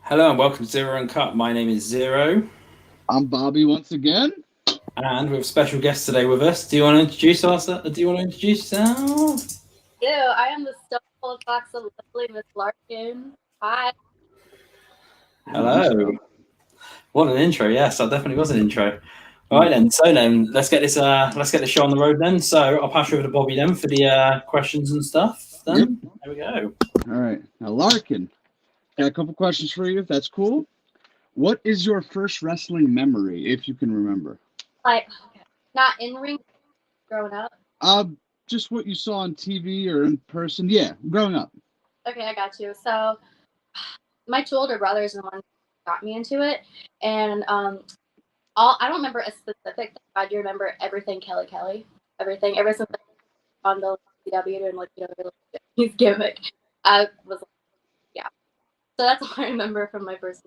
Hello and welcome to Xero Uncut. My name is Xero, I'm Bobby once again. and we have a special guest today with us. Do you want to introduce us? Do you want to introduce yourself? Ew, I am the stone cold fox of lovely Miss Larkin. Hi. Hello. What an intro! Yes, that definitely was an intro. All right then. So then, let's get this. Let's get the show on the road then. So I'll pass you over to Bobby then for the questions and stuff. Then There we go. All right. Now, Larkin, got a couple questions for you, if that's cool. What is your first wrestling memory, if you can remember? Not in ring, growing up. Just what you saw on TV or in person. Yeah, growing up. Okay, I got you. So, my two older brothers are the one who got me into it, and I don't remember a specific thing. I do remember everything Kelly, everything ever since on the CW and his gimmick. I was yeah. So that's all I remember from my first.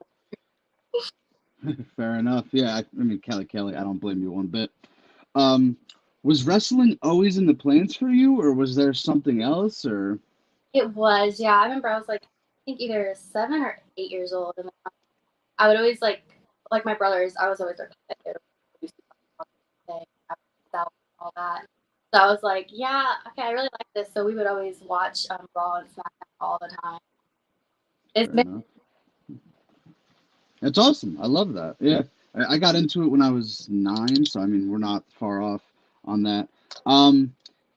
Fair enough. Yeah, I mean, Kelly, I don't blame you one bit. Was wrestling always in the plans for you, or was there something else, or? It was, yeah. I remember I was I think either 7 or 8 years old, and I would always like my brothers. I was always their all that. So I was like, yeah, okay, I really like this. So we would always watch Raw and SmackDown all the time. That's awesome. I love that. Yeah. I got into it when I was 9, so I mean, we're not far off on that.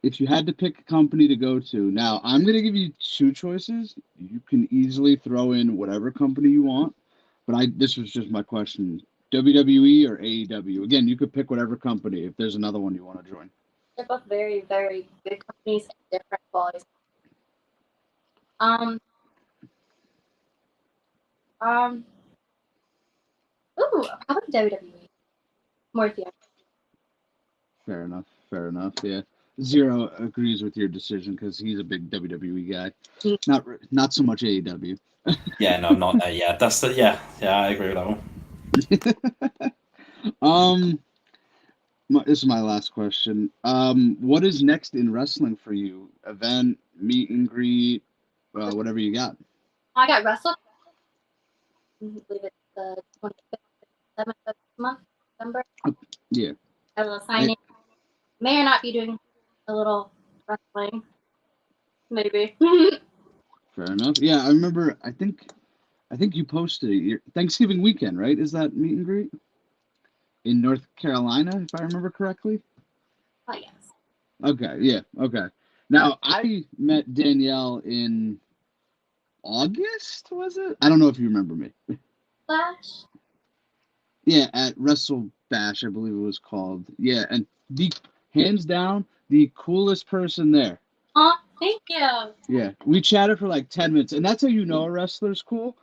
If you had to pick a company to go to, now I'm going to give you two choices. You can easily throw in whatever company you want, but this was just my question. WWE or AEW? Again, you could pick whatever company if there's another one you want to join. They're both very, very good companies and different qualities. Ooh, how about WWE? More theater. Fair enough. Yeah. Xero agrees with your decision because he's a big WWE guy. Not so much AEW. Yeah, no, I'm not there yet. That's the yeah. I agree with that one. This is my last question. What is next in wrestling for you? Event, meet and greet, whatever you got. I got wrestled. I believe it's the 27th of this month, December. Yeah. I will sign in. May or not be doing a little wrestling. Maybe. Fair enough. Yeah, I remember. I think you posted it. Thanksgiving weekend, right? Is that meet and greet in North Carolina, if I remember correctly? Oh yes. Okay. Yeah. Okay. Now I met Danielle in August. Was it? I don't know if you remember me. Flash. Yeah, at Wrestle Bash, I believe it was called. Yeah, and hands down, the coolest person there. Oh, thank you. Yeah, we chatted for like 10 minutes, and that's how you know a wrestler's cool,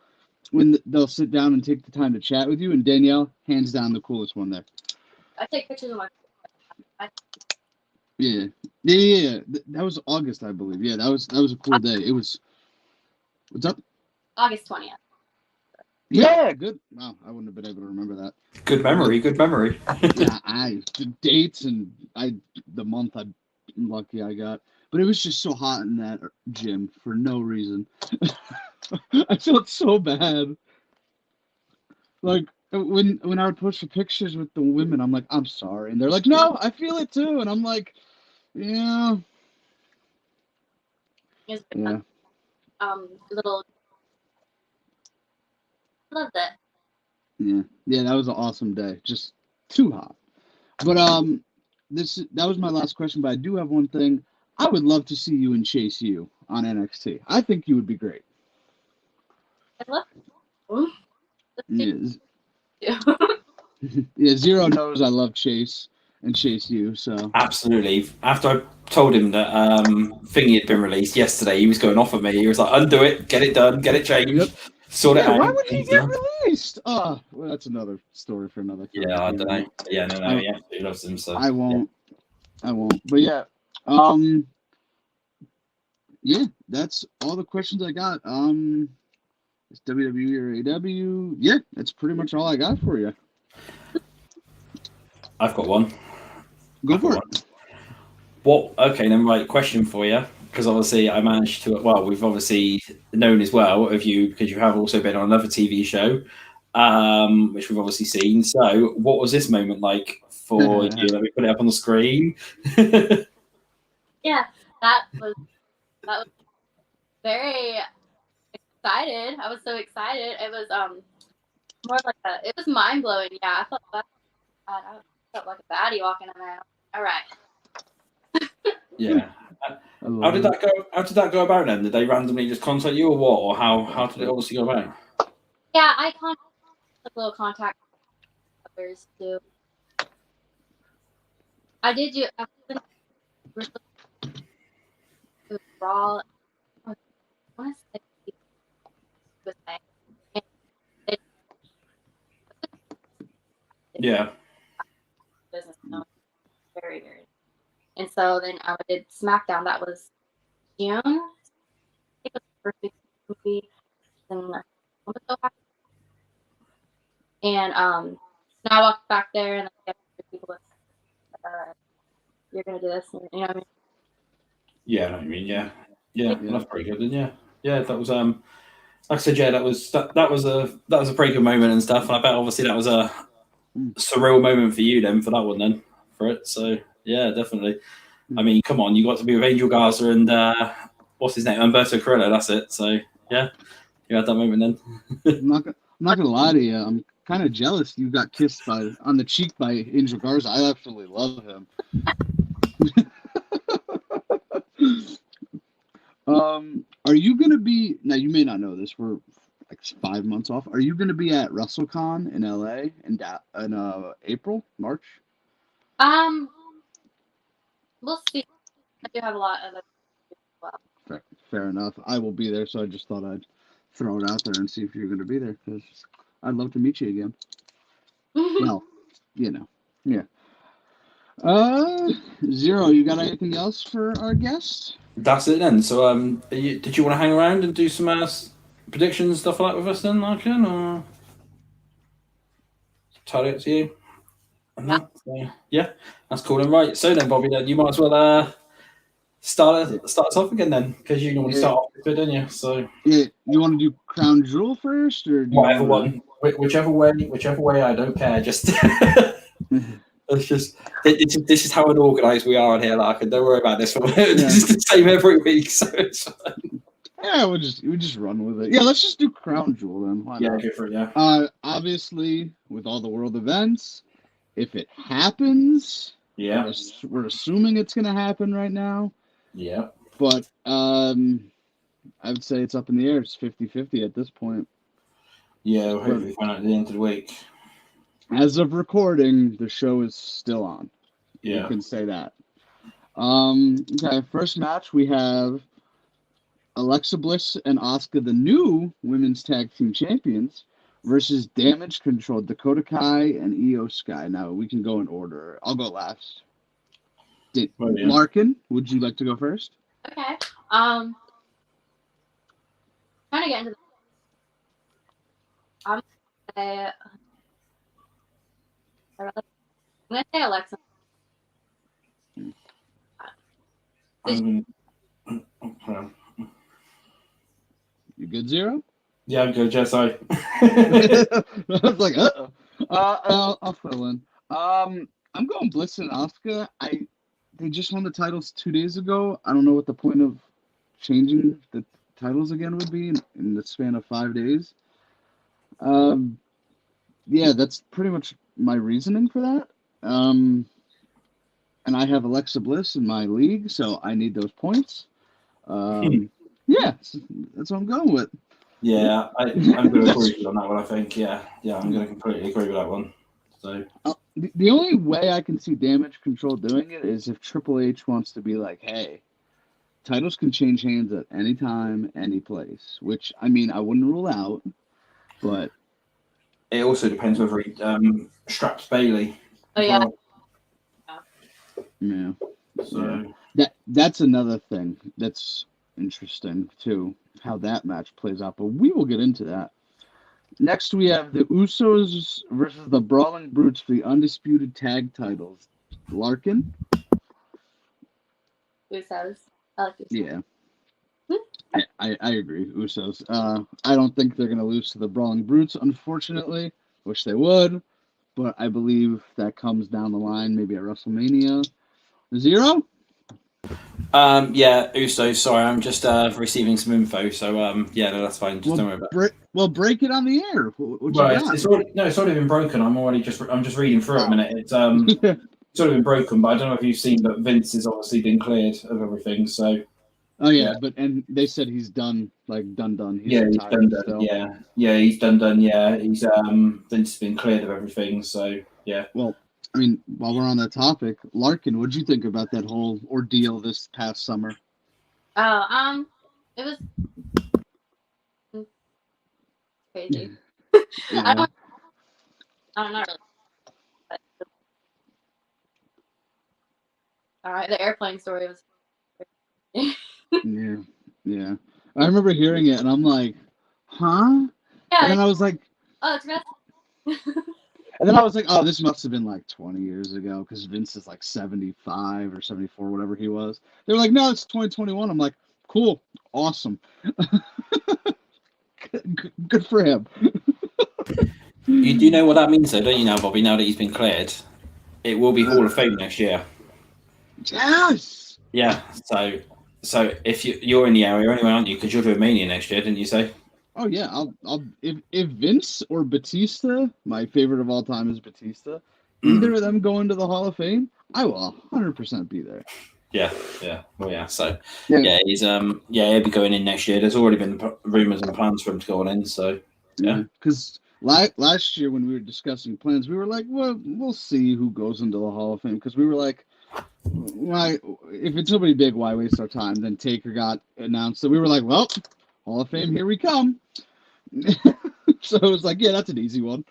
when they'll sit down and take the time to chat with you, and Danielle, hands down, the coolest one there. I take pictures of my... Yeah. That was August, I believe. Yeah, that was a cool day. It was... What's up? August 20th. Yeah, good. Wow, I wouldn't have been able to remember that. Good memory. Good memory. Yeah, the dates and the month I'm lucky I got. But it was just so hot in that gym for no reason. I felt so bad. Like when I would post the pictures with the women, I'm like, I'm sorry, and they're like, no, I feel it too, and I'm like, yeah. Yeah. Little. Loved it. Yeah, that was an awesome day. Just too hot. But that was my last question. But I do have one thing. I would love to see you and Chase U on NXT. I think you would be great. I love you. Yeah, Xero knows I love Chase and Chase U. So absolutely. After I told him that Thingy had been released yesterday, he was going off at me. He was like, "Undo it, get it done, get it changed, sort it out." Why would he get released? Well, that's another story for another. Yeah, I don't know. Yeah, no, he absolutely loves him. So I won't. But yeah, yeah, that's all the questions I got. It's WWE or AEW. Yeah, that's pretty much all I got for you. I've got one. Go for it. Okay, then right, question for you. because obviously I managed to. Well, we've obviously known as well of you because you have also been on another TV show, which we've obviously seen. So, what was this moment like for you? Let me put it up on the screen. Yeah, that was very excited. I was so excited. It was more like it was mind blowing. Yeah, I felt like a baddie walking around. All right. Yeah. How did that go? How did that go about then? Did they randomly just contact you, or what? Or how did it obviously go about? Yeah, I contacted little contact others too. I did do. I was raw. I want to say was and it Yeah. business very very. And so then I did SmackDown. That was June. I think it was the first week of the movie. And now I walked back there and I people you're gonna do this, you know what I mean? Yeah, I know what you mean. Yeah. Well, that's pretty good. Then yeah, that was like I said, yeah, that was a pretty good moment and stuff. And I bet obviously that was a surreal moment for you then for that one then for it. So yeah, definitely. I mean, come on, you got to be with Angel Garza and what's his name, Humberto Carrillo. That's it. So yeah, you had that moment then. I'm not gonna lie to you. I'm kind of jealous you got kissed on the cheek by Angel Garza. I absolutely love him. Are you gonna be now? You may not know this. We're like 5 months off. Are you gonna be at WrestleCon in LA in April, March? We'll see. I do have a lot of well. Fair enough. I will be there, so I just thought I'd throw it out there and see if you're gonna be there because I'd love to meet you again. Well, you know, yeah. Xero, you got anything else for our guests? That's it then. So, did you want to hang around and do some predictions and stuff like that with us then, Larkan, or entirely up to you? And that, so, yeah, that's cool. And right, so then, Bobby, then you might as well start us off again then, because you normally start off with it, don't you? So yeah, you want to do Crown Jewel first, or whatever one, whichever way, I don't care. Just. It's just this is how unorganized we are on here, Larkin. Don't worry about this one. This is the same every week, so it's fine. Yeah, we just run with it. Yeah, let's just do Crown Jewel then. Why not? Go for it. Yeah. Obviously, with all the world events, if it happens, we're assuming it's gonna happen right now. Yeah. But I would say it's up in the air. It's 50-50 at this point. Yeah, we'll hopefully find out at the end of the week. As of recording, the show is still on. Yeah. You can say that. Okay, first match, we have Alexa Bliss and Asuka, the new women's tag team champions, versus Damage Control, Dakota Kai and Io Sky. Now, we can go in order. I'll go last. Larkin, would you like to go first? Okay. Trying to get into I'm gonna say Alexa. You good, Xero? Yeah, I'm good. Yeah, sorry. I was like, I'll fill in. I'm going Bliss and Asuka. They just won the titles 2 days ago. I don't know what the point of changing the titles again would be in the span of 5 days. Yeah, that's pretty much my reasoning for that. And I have Alexa Bliss in my league, so I need those points. Yeah, that's what I'm going with. Yeah, I'm going to agree with you on that one, I think. Yeah, I'm going to completely agree with that one. So the only way I can see Damage Control doing it is if Triple H wants to be like, hey, titles can change hands at any time, any place, which, I mean, I wouldn't rule out, but... It also depends whether he straps Bailey. Oh, yeah. Yeah. So that's another thing that's interesting, too, how that match plays out, but we will get into that. Next, we have the Usos versus the Brawling Brutes for the undisputed tag titles. Larkin? Usos. I like these. Yeah. I agree. Usos. I don't think they're gonna lose to the Brawling Brutes, unfortunately. Wish they would, but I believe that comes down the line, maybe at WrestleMania. Xero? Yeah, Uso. Sorry, I'm just receiving some info. So yeah, no, that's fine. Just don't worry about it. Break it on the air. What you Well, got? it's already been broken. I'm just reading through it a minute. It's it's already been broken, but I don't know if you've seen, but Vince has obviously been cleared of everything. So Oh yeah, and they said he's done, like done. He's yeah, he's retired done. still. Yeah, he's done. Yeah, he's Vince has been cleared of everything. So yeah. Well, I mean, while we're on that topic, Larkin, what'd you think about that whole ordeal this past summer? Oh, it was crazy. Yeah. I'm not really. But, all right, the airplane story was. Yeah. I remember hearing it, and I'm like, huh? Yeah. And then I was like, Oh, it's oh, this must have been like 20 years ago because Vince is like 75 or 74, whatever he was. They were like, no, it's 2021. I'm like, cool, awesome. Good for him. You do know what that means, though, don't you, now, Bobby? Now that he's been cleared, it will be Hall of Fame next year. Yes. Yeah. So if you're in the area anyway, aren't you? Because you're doing Mania next year, didn't you say? Oh yeah, I'll if Vince or Batista, my favorite of all time is Batista. Either of them go into the Hall of Fame, I will 100% be there. Yeah. Well, yeah. So yeah, he's he'll be going in next year. There's already been rumors and plans for him to go on in. So yeah. Because last year when we were discussing plans, we were like, well, we'll see who goes into the Hall of Fame. Because we were like, why? If it's nobody big, why waste our time? Then Taker got announced, so we were like, well, Hall of Fame, here we come. So it was like, yeah, that's an easy one.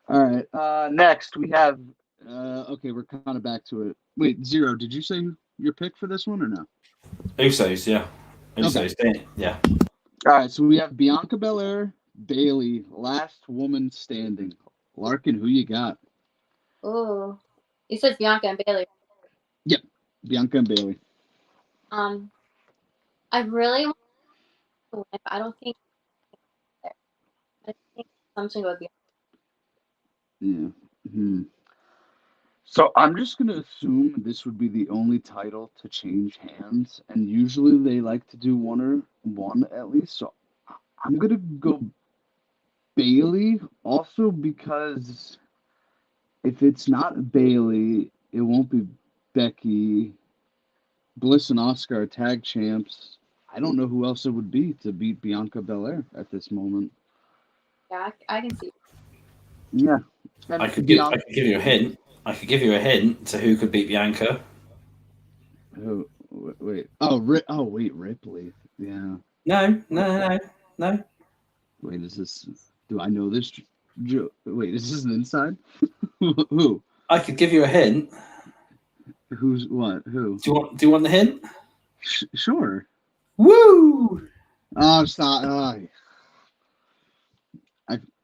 All right. Next we have. Okay, we're kind of back to it. Wait, Xero, did you say your pick for this one or no? Usos, yeah. Usos, Okay. yeah. All right, so we have Bianca Belair, Bailey, last woman standing. Larkin, who you got? Oh, you said Bianca and Bailey. Yep, Bianca and Bailey. I really want to win, but I don't think. I think something would be. Yeah. So I'm just gonna assume this would be the only title to change hands, and usually they like to do one at least. So I'm gonna go Bailey, also because if it's not Bailey, it won't be Becky. Bliss and Oscar are tag champs. I don't know who else it would be to beat Bianca Belair at this moment. Yeah, I can see. Yeah. I could give you a hint. I could give you a hint to who could beat Bianca. Oh, wait. Wait, Ripley. Yeah. No. Wait, is this? Do I know this? Wait, is this an inside? Who? I could give you a hint. Who's what? Who? Do you want the hint? Sure. Woo! Oh, stop.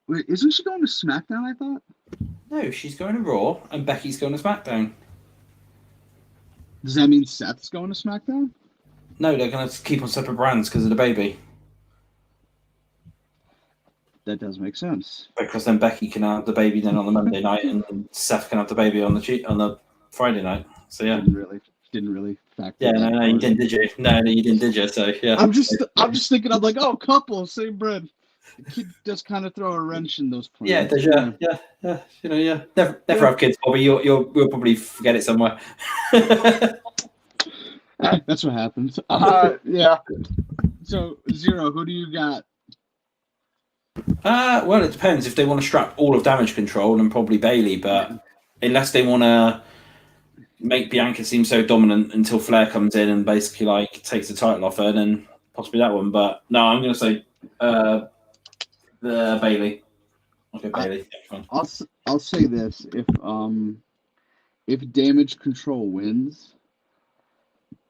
Wait, isn't she going to SmackDown, I thought? No, she's going to Raw and Becky's going to SmackDown. Does that mean Seth's going to SmackDown? No, they're going to keep on separate brands because of the baby. That does make sense. Because then Becky can have the baby then on the Monday night, and Seth can have the baby on the Friday night. So yeah, didn't really factor. Yeah, no, you didn't, did you? No, you didn't, did you? So yeah, I'm just thinking. I'm like, oh, couple, same bread. The kid does kind of throw a wrench in those plans. Yeah, does yeah. You know, yeah. Never have kids, Bobby. You'll probably forget it somewhere. That's what happens. Yeah. So Xero, who do you got? Well, it depends. If they want to strap all of Damage Control, then probably Bailey. But unless they want to make Bianca seem so dominant until Flair comes in and basically like takes the title off her, then possibly that one. But no, I'm going to say the Bailey. Okay, Bailey. I'll say this: if Damage Control wins,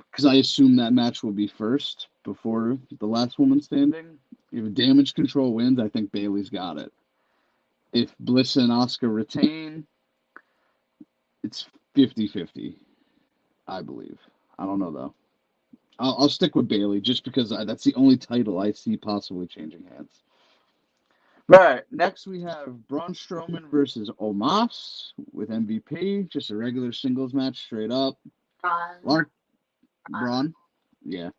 because I assume that match will be first before the last woman standing. If Damage Control wins, I think Bailey's got it. If Bliss and Oscar retain, it's 50-50, I believe. I don't know, though. I'll stick with Bailey just because that's the only title I see possibly changing hands. All right, next we have Braun Strowman versus Omos with MVP, just a regular singles match, straight up. Braun, yeah.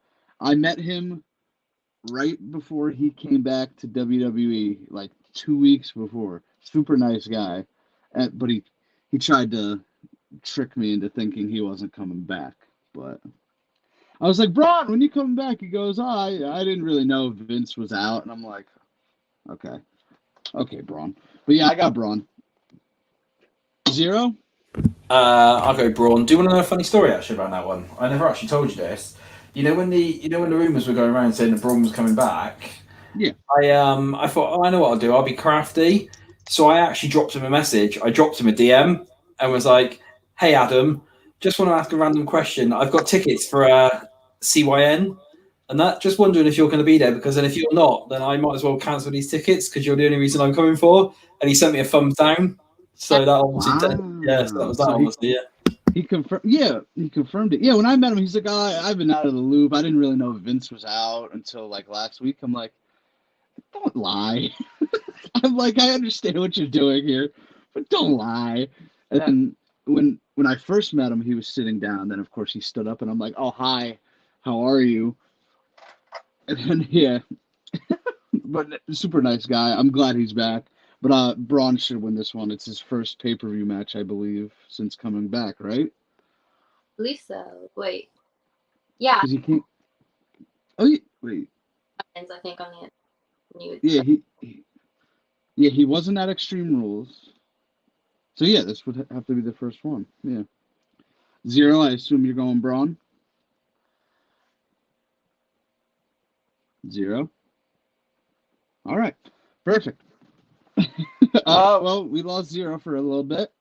I met him right before he came back to WWE, like 2 weeks before. Super nice guy, but he tried to trick me into thinking he wasn't coming back. But I was like, Braun, when you coming back? He goes, oh, I didn't really know Vince was out, and I'm like, okay, Braun. But yeah, I got Braun. Xero? I'll go Braun. Do you want to know a funny story actually about that one? I never actually told you this. You know when the rumors were going around saying that Braun was coming back. Yeah. I thought, oh, I know what I'll do. I'll be crafty. So I actually dropped him a message. I dropped him a DM and was like, "Hey Adam, just want to ask a random question. I've got tickets for CYN, and that just wondering if you're going to be there because then if you're not, then I might as well cancel these tickets because you're the only reason I'm coming for." And he sent me a thumbs down. So that obviously, so that was that. Obviously, yeah. He confirmed. Yeah, he confirmed it. Yeah, when I met him, he's like, I've been out of the loop. I didn't really know Vince was out until like last week." I'm like, don't lie. I'm like, I understand what you're doing here, but don't lie. And then when I first met him, he was sitting down. Then of course he stood up, and I'm like, oh hi, how are you? And then yeah, but super nice guy. I'm glad he's back. But Braun should win this one. It's his first pay-per-view match, I believe, since coming back, right? I believe so. Wait. Yeah. Because he can't. Oh, wait. I think on the new. Yeah, he wasn't at Extreme Rules. So yeah, this would have to be the first one. Yeah. Xero, I assume you're going Braun. Xero. All right. Perfect. Well, we lost Xero for a little bit.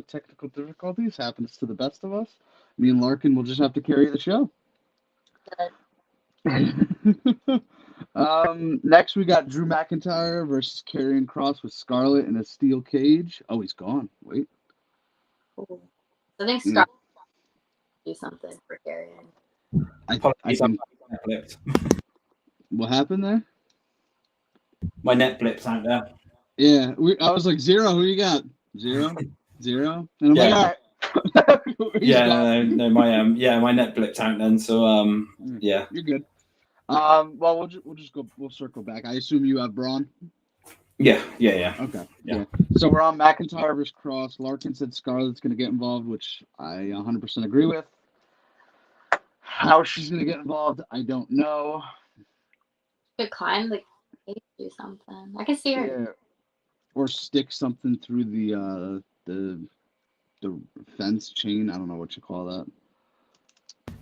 Technical difficulties happens to the best of us. Me and Larkin will just have to carry the show. Next we got Drew McIntyre versus Karrion Kross with Scarlett in a steel cage. Oh, he's gone. Wait. Cool. I think Scarlett do something for Karrion. I think. What happened there? My net blips out there. Yeah, I was like, Xero, who you got? Xero? And I'm like, all right. Yeah, no, my net blipped out then. So yeah, you're good. Well, we'll circle back. I assume you have Braun. Yeah. Okay. Yeah. So we're on McIntyre versus Kross. Larkin said Scarlett's going to get involved, which I 100% agree with. How she's going to get involved, I don't know. Could climb the cage, do something. I can see her. Yeah. Or stick something through the fence chain. I don't know what you call that.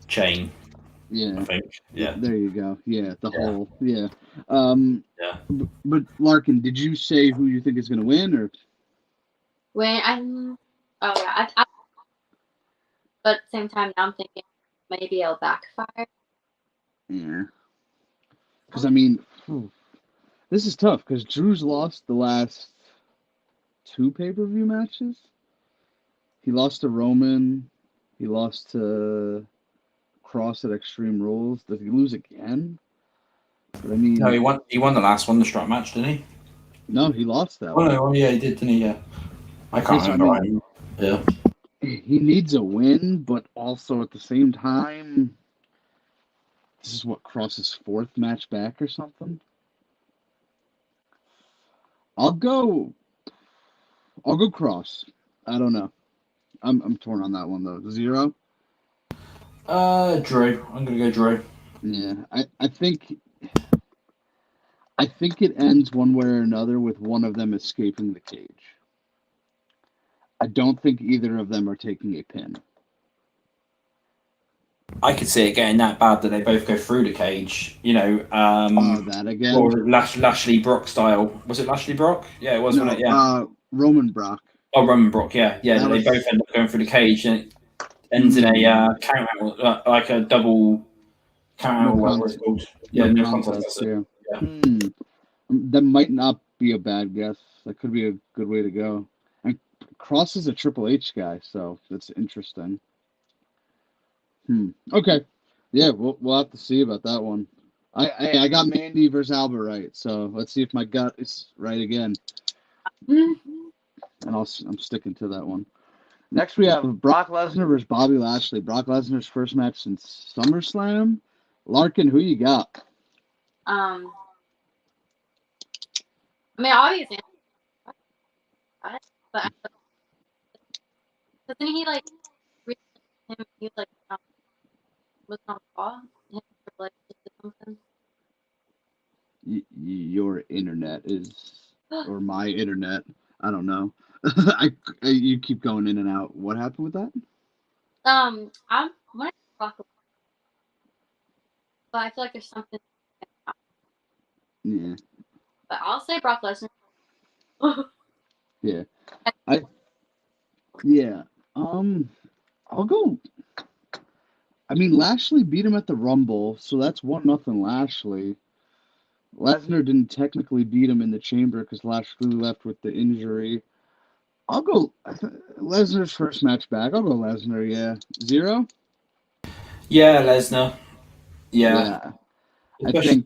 Chain. Yeah. I think. Yeah. There you go. Yeah, the hole. Yeah. But Larkin, did you say who you think is going to win, or? But at the same time, now I'm thinking maybe it'll backfire. Yeah. Because I mean, this is tough because Drew's lost the last 2 pay-per-view matches. He lost to Roman. He lost to Kross at Extreme Rules. Does he lose again? But I mean, no, he won the last one, the strap match, didn't he? No, he lost that one. No, yeah, he did, didn't he? Yeah. I can't remember. Yeah. He needs a win, but also at the same time, this is what, Kross's 4th match back or something? I'll go Kross. I don't know. I'm torn on that one though. Xero? Drew. I'm gonna go Drew. Yeah, I think it ends one way or another with one of them escaping the cage. I don't think either of them are taking a pin. I could see it getting that bad that they both go through the cage. You know, that again. Or Lashley Brock style. Was it Lashley Brock? Yeah, it was. No, yeah. Roman Brock. Oh, Roman Brock. Yeah. They both end up going through the cage, and it ends in a count out, like a double count out. What was it called? Yeah, no contest. Yeah. That might not be a bad guess. That could be a good way to go. And Kross is a Triple H guy, so that's interesting. Okay. Yeah, we'll have to see about that one. I got Mandy versus Albert right, so let's see if my gut is right again, and I'm sticking to that one. Next, we have Brock Lesnar versus Bobby Lashley. Brock Lesnar's first match since SummerSlam. Larkin, who you got? I mean, obviously, but doesn't he like him? He like was on Raw. Him like something. Your internet is, or my internet. I don't know. You keep going in and out. What happened with that? I'm when I talk, but I feel like there's something. Yeah. But I'll say Brock Lesnar. Yeah. Yeah. I'll go. I mean, Lashley beat him at the Rumble, so that's 1-0 Lashley. Lesnar didn't technically beat him in the chamber because Lashley left with the injury. I'll go Lesnar's first match back. I'll go Lesnar, yeah. Xero? Yeah, Lesnar. Yeah. Yeah. Especially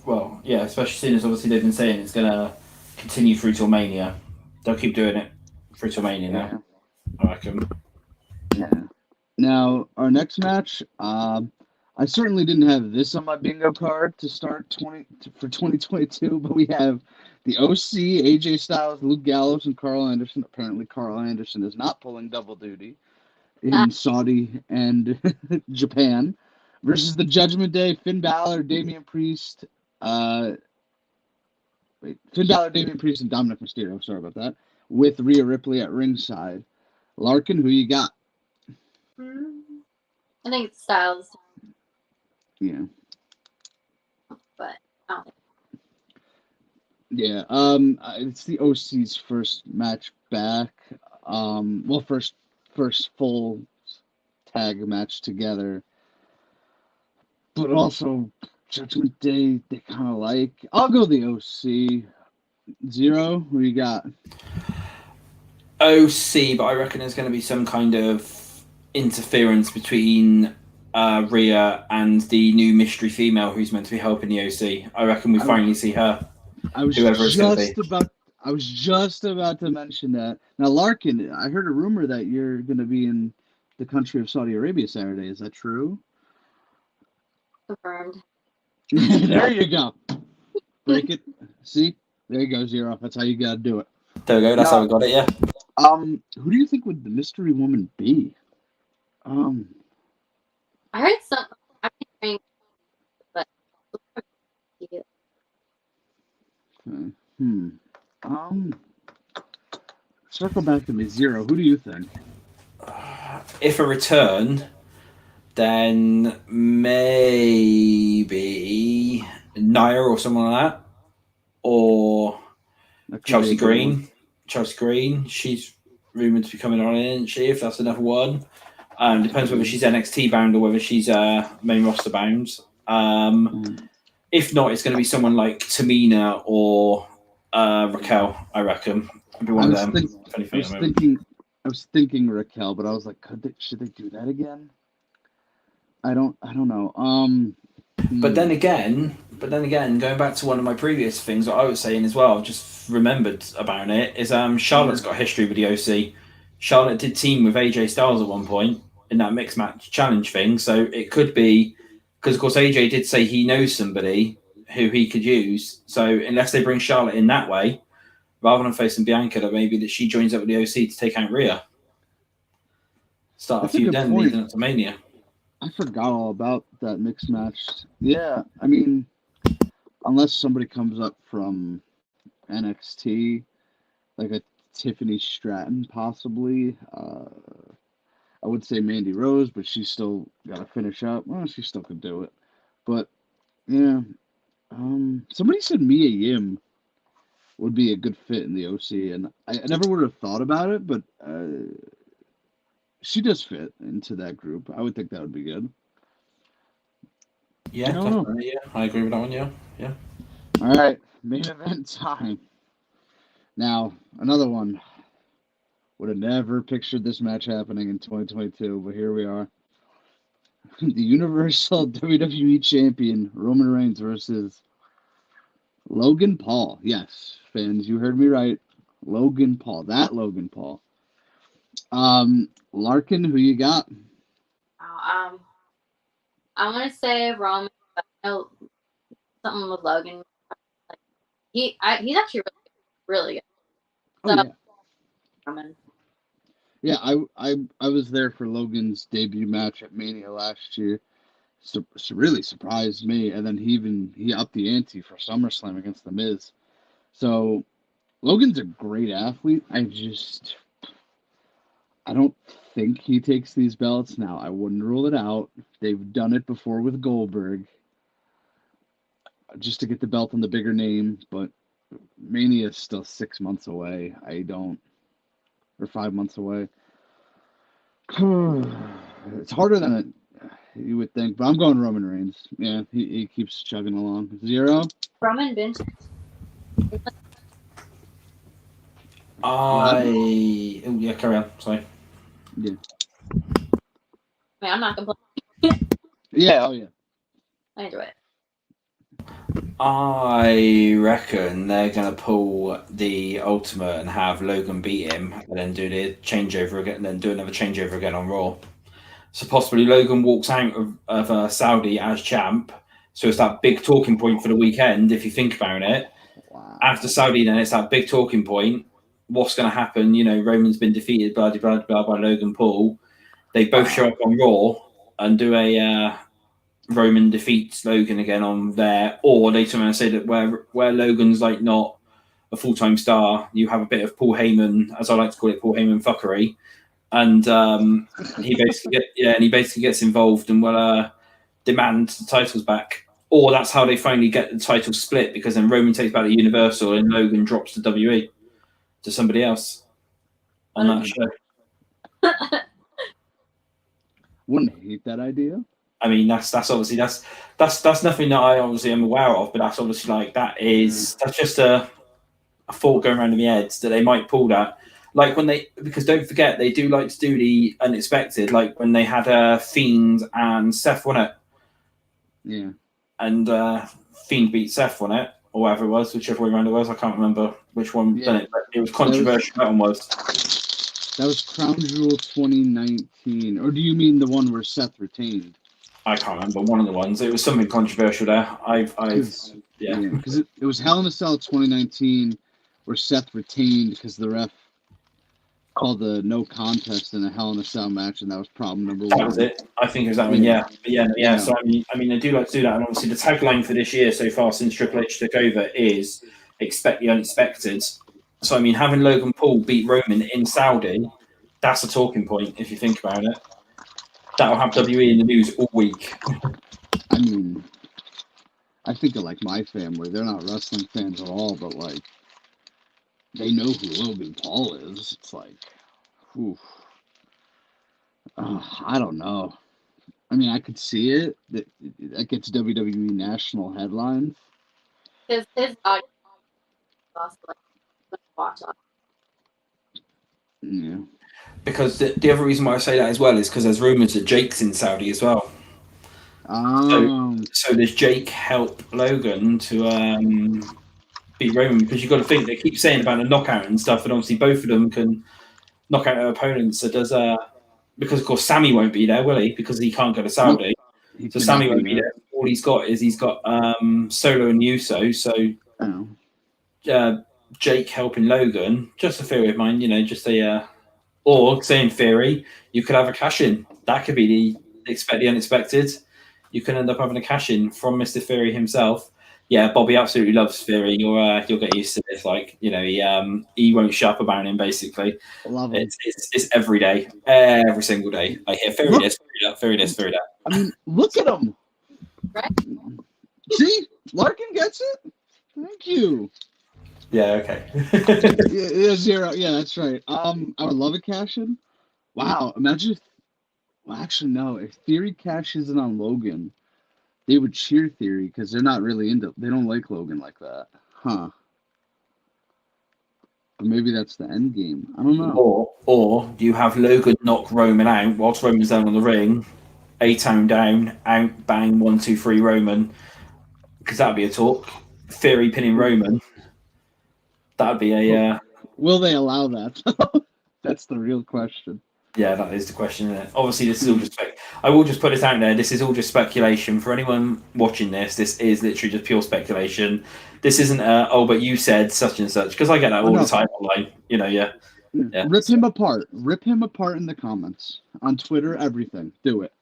especially seeing as obviously they've been saying it's going to continue through till Mania. They'll keep doing it through till Mania now, I reckon. Yeah. Now, our next match, I certainly didn't have this on my bingo card to start for 2022, but we have the OC, AJ Styles, Luke Gallows, and Carl Anderson. Apparently, Carl Anderson is not pulling double duty in Saudi and Japan versus the Judgment Day, Finn Balor, Damian Priest, and Dominic Mysterio. Sorry about that. With Rhea Ripley at ringside. Larkin, who you got? I think it's Styles. Yeah. But I don't think. Yeah. It's the OC's first match back. First full tag match together. But also Judgment Day, they kind of like. I'll go the OC. Xero, who you got? OC, but I reckon there's going to be some kind of interference between Rhea and the new mystery female who's meant to be helping the OC. I reckon we finally see her. I was just about to mention that. Now, Larkin, I heard a rumor that you're going to be in the country of Saudi Arabia Saturday. Is that true? Confirmed. There you go. Break it. See? There you go, Xero. That's how you got to do it. There we go. That's how we got it, yeah. Who do you think would the mystery woman be? I heard some. I'm hearing, but circle back to me, Xero. Who do you think? If a return, then maybe Nia or someone like that, or Chelsea Green. Chelsea Green. She's rumored to be coming on in, isn't she? If that's another one. Depends whether she's NXT bound or whether she's main roster bound. If not, it's going to be someone like Tamina or Raquel, I reckon. It'll be one of them. I was thinking Raquel, but I was like, should they do that again? I don't know. But then again, going back to one of my previous things that I was saying as well, I've just remembered about it, is Charlotte's got a history with the OC. Charlotte did team with AJ Styles at one point in that mixed match challenge thing, so it could be, because of course AJ did say he knows somebody who he could use, so unless they bring Charlotte in that way, rather than facing Bianca, that maybe that she joins up with the OC to take out Rhea. Start a feud then, leading up to Mania. I forgot all about that mixed match. Yeah, I mean, unless somebody comes up from NXT, like a Tiffany Stratton, possibly. I would say Mandy Rose, but she's still got to finish up. Well, she still could do it. But, yeah. Somebody said Mia Yim would be a good fit in the OC, and I never would have thought about it, but she does fit into that group. I would think that would be good. Yeah, definitely. Yeah, I agree with that one. Yeah. All right, main event time. Now, another one. Would have never pictured this match happening in 2022, but here we are. the Universal WWE Champion Roman Reigns versus Logan Paul. Yes, fans, you heard me right. Logan Paul. That Logan Paul. Larkin, who you got? I'm gonna say Roman. But I know something with Logan. Like, he's actually really good. Oh So, yeah. Roman. Yeah, I was there for Logan's debut match at Mania last year. Really surprised me, and then he upped the ante for SummerSlam against The Miz. So Logan's a great athlete. I don't think he takes these belts now. I wouldn't rule it out. They've done it before with Goldberg, just to get the belt on the bigger name. But Mania is still 6 months away. Or 5 months away. It's harder than you would think, but I'm going Roman Reigns. Yeah, he keeps chugging along. Xero? Roman Vince. Yeah, carry on. Sorry. Yeah. I mean, I'm not complaining. Yeah, oh yeah. I enjoy it. I reckon they're going to pull the Ultimate and have Logan beat him and then do the changeover again, and then do another changeover again on Raw. So possibly Logan walks out of Saudi as champ. So it's that big talking point for the weekend, if you think about it. Wow. After Saudi, then it's that big talking point. What's going to happen? You know, Roman's been defeated blah, blah, blah, by Logan Paul. They both show up on Raw and do a Roman defeats Logan again on there. Or they turn around and say that where Logan's like not a full-time star, you have a bit of Paul Heyman, as I like to call it, Paul Heyman fuckery. And he basically gets involved and will demand the titles back. Or that's how they finally get the title split, because then Roman takes back the Universal and Logan drops the WWE to somebody else on that show. Wouldn't hate that idea. I mean, that's obviously that's nothing that I obviously am aware of, but that's obviously like that's just a thought going around in the heads that they might pull that. Like because don't forget, they do like to do the unexpected, like when they had Fiend and Seth won it. Yeah. And Fiend beat Seth on it, or whatever it was, whichever way around it was. I can't remember which one done it, but it was controversial. That one was. That was Crown Jewel 2019. Or do you mean the one where Seth retained? I can't remember. One of the ones. It was something controversial there. Because it was Hell in a Cell 2019 where Seth retained because the ref called the no contest in a Hell in a Cell match, and that was problem number one. That was it. I think it was that one. Yeah. So I mean, they do like to do that, and obviously the tagline for this year so far since Triple H took over is "Expect the unexpected." So I mean, having Logan Paul beat Roman in Saudi, that's a talking point if you think about it. That'll have WWE in the news all week. I mean, I think of like my family. They're not wrestling fans at all, but like they know who Logan Paul is. It's like, I don't know. I mean, I could see it. That gets WWE national headlines. His audience watch on. Yeah. Because the other reason why I say that as well is because there's rumours that Jake's in Saudi as well. So does Jake help Logan to beat Roman? Because you've got to think, they keep saying about a knockout and stuff, and obviously both of them can knock out their opponents. So because of course Sammy won't be there, will he? Because he can't go to Saudi. Nope. So Sammy won't be there. All he's got Solo and Uso. So Jake helping Logan, just a theory of mine, just or say in theory, you could have a cash in. That could be the unexpected. You can end up having a cash in from Mr. Theory himself. Yeah, Bobby absolutely loves Theory. You'll get used to this. Like, he won't shut up about him. Basically, love him. It's every day, every single day. I hear Theory this, Theory that. I mean, look at him. Right? See, Larkin gets it. Thank you. Yeah. Okay. yeah, Xero. Yeah, that's right. I would love a cash in. Wow, imagine. Well, actually, no. If Theory cashes in on Logan, they would cheer Theory because they're not really they don't like Logan like that. Huh. But maybe that's the end game. I don't know. Or you have Logan knock Roman out whilst Roman's down on the ring, A-Town down, out, bang, 1, 2, 3 Roman. Because that'd be a talk. Theory pinning Roman. That'd be a. Will they allow that? That's the real question. Yeah, that is the question, isn't it? Obviously, this is all just. I will just put it out there. This is all just speculation for anyone watching this. This is literally just pure speculation. This isn't. But you said such and such, because I get that all the time online. Yeah. Rip him apart. Rip him apart in the comments on Twitter. Everything. Do it.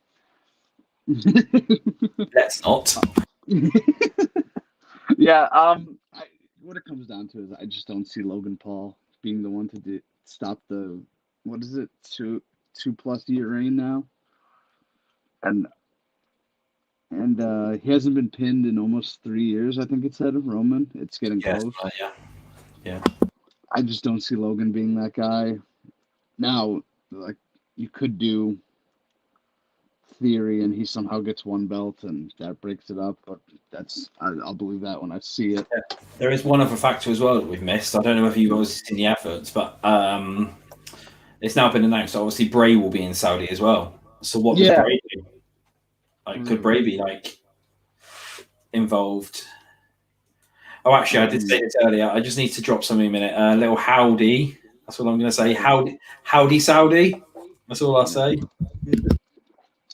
Let's not. Yeah. What it comes down to is I just don't see Logan Paul being the one to stop the, what is it, 2+ year reign now, and he hasn't been pinned in almost 3 years. I think it said Roman. It's getting close. Yeah. I just don't see Logan being that guy. Now, like, you could do Theory and he somehow gets one belt and that breaks it up, but I'll believe that when I see it. Yeah. There is one other factor as well that we've missed. I don't know if you guys have seen the efforts, but it's now been announced. Obviously, Bray will be in Saudi as well. So what does Bray do? Like, could Bray be like involved? Oh, actually, I did say this earlier. I just need to drop something a minute. A little howdy. That's what I'm going to say. Howdy, Saudi. That's all I'll say.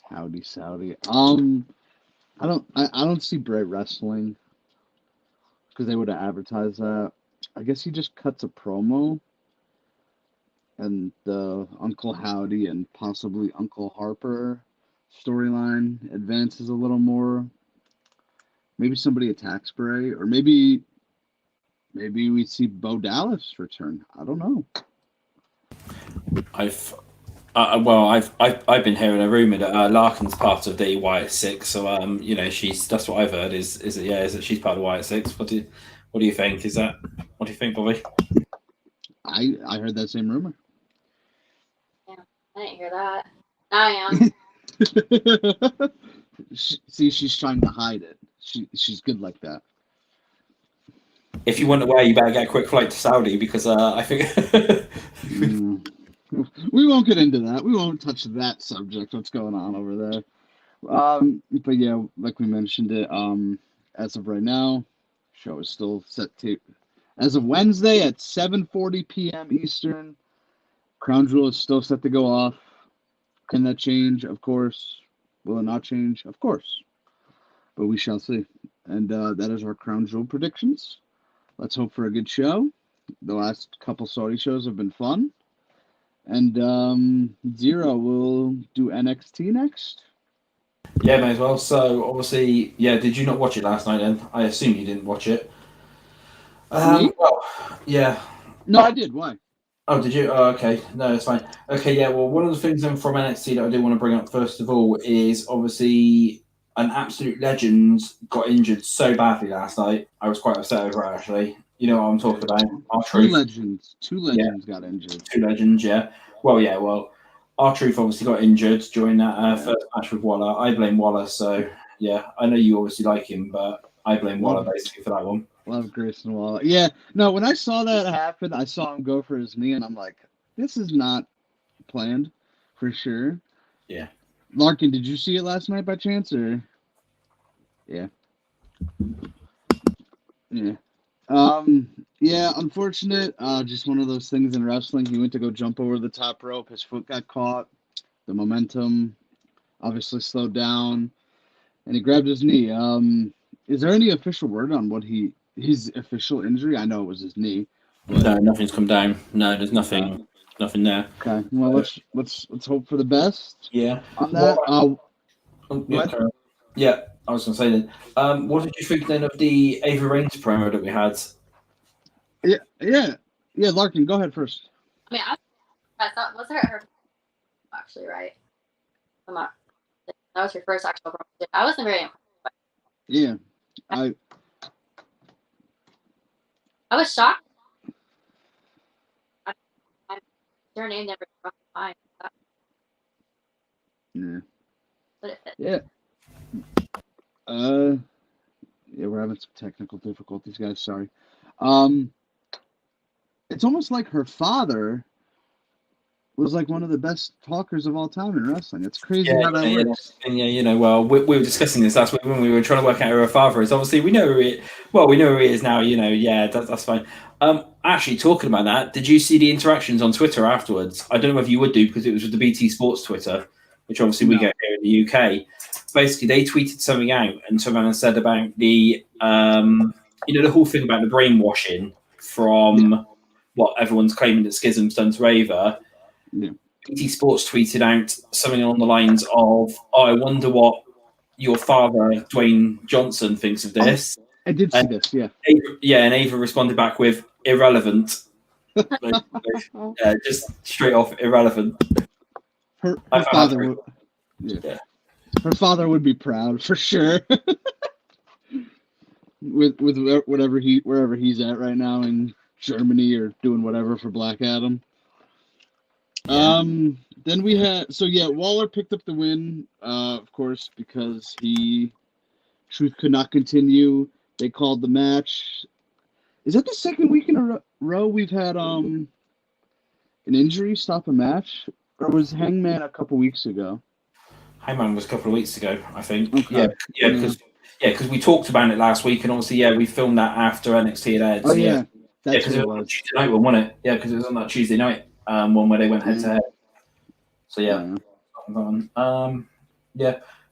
Howdy, Saudi. I don't see Bray wrestling because they would have advertised that. I guess he just cuts a promo, and the Uncle Howdy and possibly Uncle Harper storyline advances a little more. Maybe somebody attacks Bray, or maybe we see Bo Dallas return. I don't know. I've been hearing a rumor that Larkan's part of the Wyatt Six, so that's what I've heard is that she's part of Wyatt Six. What do you think? What do you think, Bobby? I heard that same rumor. Yeah, I didn't hear that. I am. See, she's trying to hide it. She's good like that. If you want away, you better get a quick flight to Saudi because I think we won't get into that. We won't touch that subject. What's going on over there? But yeah, like we mentioned it. As of right now, show is still set to as of Wednesday at 7:40 p.m. Eastern. Crown Jewel is still set to go off. Can that change? Of course. Will it not change? Of course. But we shall see. And that is our Crown Jewel predictions. Let's hope for a good show. The last couple Saudi shows have been fun. And Xero will do NXT next. Yeah, may as well. So obviously, did you not watch it last night then? I assume you didn't watch it. Well, yeah. No, I did. Why? Oh, did you? Oh, okay. No, it's fine. Okay, yeah. Well, one of the things then from NXT that I do want to bring up first of all is obviously an absolute legend got injured so badly last night. I was quite upset over it, actually. You know what I'm talking about? Two legends got injured. Two legends, yeah. Well, R-Truth obviously got injured during that first match with Waller. I blame Waller, so yeah. I know you obviously like him, but I blame Waller basically for that one. Love Grayson Waller. Yeah, no, when I saw that happen, I saw him go for his knee, and I'm like, this is not planned for sure. Yeah. Larkin, did you see it last night by chance, or? Yeah. Yeah. Yeah, unfortunate. Just one of those things in wrestling. He went to go jump over the top rope. His foot got caught. The momentum obviously slowed down, and he grabbed his knee. Is there any official word on what his official injury? I know it was his knee. No, nothing's come down. No, there's nothing there. Okay. Well, let's hope for the best. Yeah. On that. Yeah, I was going to say then. What did you think then of the Ava Reigns promo that we had? Yeah. Larkin, go ahead first. I mean, I thought was her actually right. I'm not. That was your first actual promo. I wasn't very impressed. Yeah, I was shocked. Her name never crossed my mind. Yeah. Yeah, we're having some technical difficulties, guys. Sorry. It's almost like her father was like one of the best talkers of all time in wrestling. It's crazy Yeah, how that works. well, we were discussing this last week when we were trying to work out who her father is. Obviously, we know we know who he is now. Yeah, that's fine. Actually, talking about that, did you see the interactions on Twitter afterwards? I don't know if you would do because it was with the BT Sports Twitter, which obviously we get here in the UK. Basically, they tweeted something out and someone said about the the whole thing about the brainwashing from what everyone's claiming that Schism's done to Ava. Yeah. BT Sports tweeted out something along the lines of, "Oh, I wonder what your father, Dwayne Johnson, thinks of this." I did see this, yeah. And Ava responded back with irrelevant. Just straight off irrelevant. Her father her father would be proud for sure. with wherever he's at right now in Germany or doing whatever for Black Adam. Yeah. Then we had Waller picked up the win, of course, because Truth could not continue. They called the match. Is that the second week in a row we've had an injury stop a match, or was Hangman a couple weeks ago? Hangman was a couple of weeks ago, I think. Okay. Because we talked about it last week, and obviously, we filmed that after NXT had aired. Oh yeah, that's because it was on Tuesday night one, wasn't it? Yeah, because it was on that Tuesday night one where they went head to head. So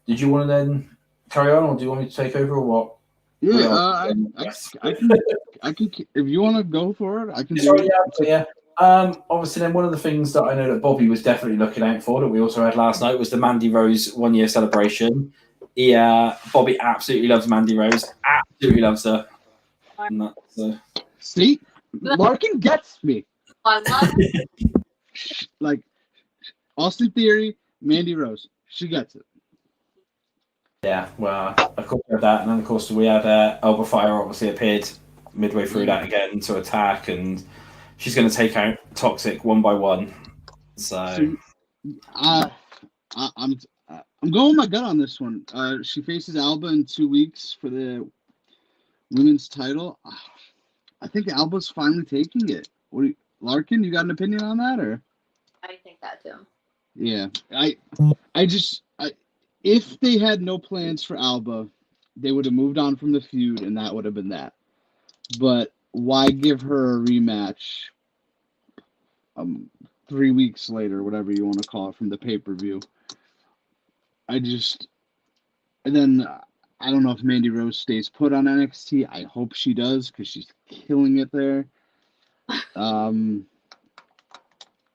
Did you want to then carry on, or do you want me to take over, or what? Yeah, I can. If you want to go for it, I can do it. Obviously, then one of the things that I know that Bobby was definitely looking out for that we also had last night was the Mandy Rose 1 year celebration. Bobby absolutely loves Mandy Rose. Absolutely loves her. See, Larkin gets me. I love it. Like Austin Theory, Mandy Rose, she gets it. Yeah, well, of course we had that, and then of course we had Elba Fire obviously appeared midway through that again to attack, and she's going to take out Toxic one by one. So, I'm going with my gut on this one. She faces Alba in 2 weeks for the women's title. I think Alba's finally taking it. Larkin, you got an opinion on that, or? I think that too. Yeah, if they had no plans for Alba, they would have moved on from the feud, and that would have been that. But why give her a rematch 3 weeks later, whatever you want to call it, from the pay-per-view? And then I don't know if Mandy Rose stays put on NXT. I hope she does because she's killing it there.